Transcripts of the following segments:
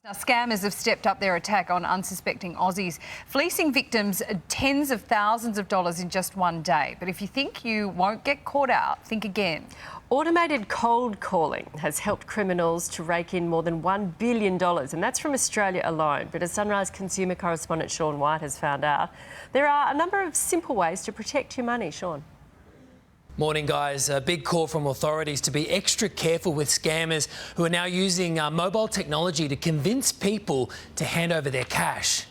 Now, scammers have stepped up their attack on unsuspecting Aussies, fleecing victims tens of thousands of dollars in just one day. But if you think you won't get caught out, think again. Automated cold calling has helped criminals to rake in more than $1 billion, and that's from Australia alone. But as Sunrise consumer correspondent Sean White has found out, there are a number of simple ways to protect your money. Sean. Morning, guys. A big call from authorities to be extra careful with scammers who are now using mobile technology to convince people to hand over their cash.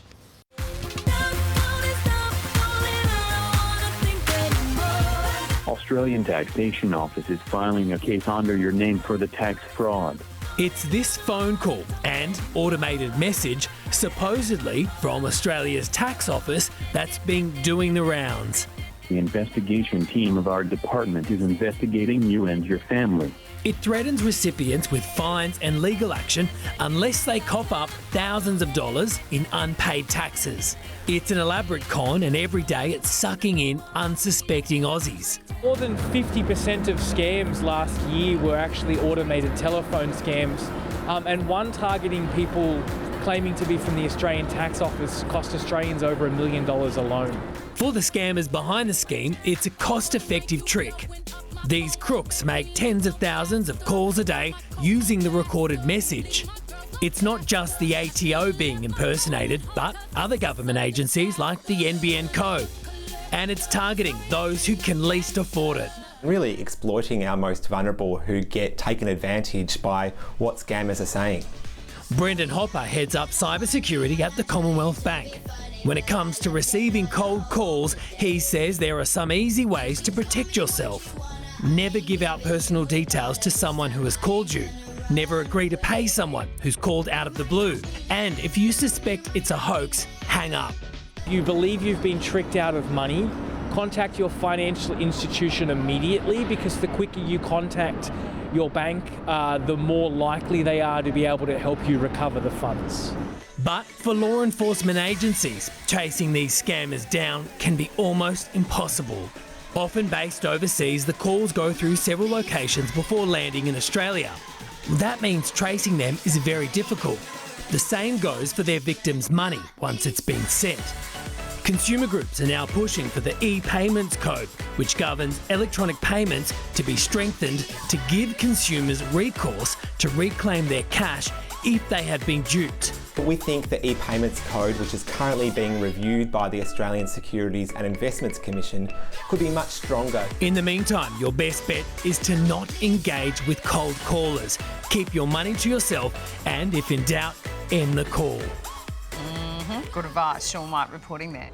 Australian Taxation Office is filing a case under your name for the tax fraud. It's this phone call and automated message, supposedly from Australia's tax office, that's been doing the rounds. The investigation team of our department is investigating you and your family. It threatens recipients with fines and legal action unless they cough up thousands of dollars in unpaid taxes. It's an elaborate con, and every day it's sucking in unsuspecting Aussies. More than 50% of scams last year were actually automated telephone scams, and one targeting people claiming to be from the Australian tax office cost Australians over $1 million alone. For the scammers behind the scheme, it's a cost-effective trick. These crooks make tens of thousands of calls a day using the recorded message. It's not just the ATO being impersonated, but other government agencies like the NBN Co. And it's targeting those who can least afford it. Really exploiting our most vulnerable who get taken advantage by what scammers are saying. Brendan Hopper heads up cybersecurity at the Commonwealth Bank. When it comes to receiving cold calls, he says there are some easy ways to protect yourself. Never give out personal details to someone who has called you. Never agree to pay someone who's called out of the blue. And if you suspect it's a hoax, hang up. You believe you've been tricked out of money, contact your financial institution immediately, because the quicker you contact your bank, the more likely they are to be able to help you recover the funds. But for law enforcement agencies, chasing these scammers down can be almost impossible. Often based overseas, the calls go through several locations before landing in Australia. That means tracing them is very difficult. The same goes for their victims' money once it's been sent. Consumer groups are now pushing for the e-payments code, which governs electronic payments, to be strengthened to give consumers recourse to reclaim their cash if they have been duped. We think the e-payments code, which is currently being reviewed by the Australian Securities and Investments Commission, could be much stronger. In the meantime, your best bet is to not engage with cold callers. Keep your money to yourself, and if in doubt, end the call. Good advice. Sean White reporting there.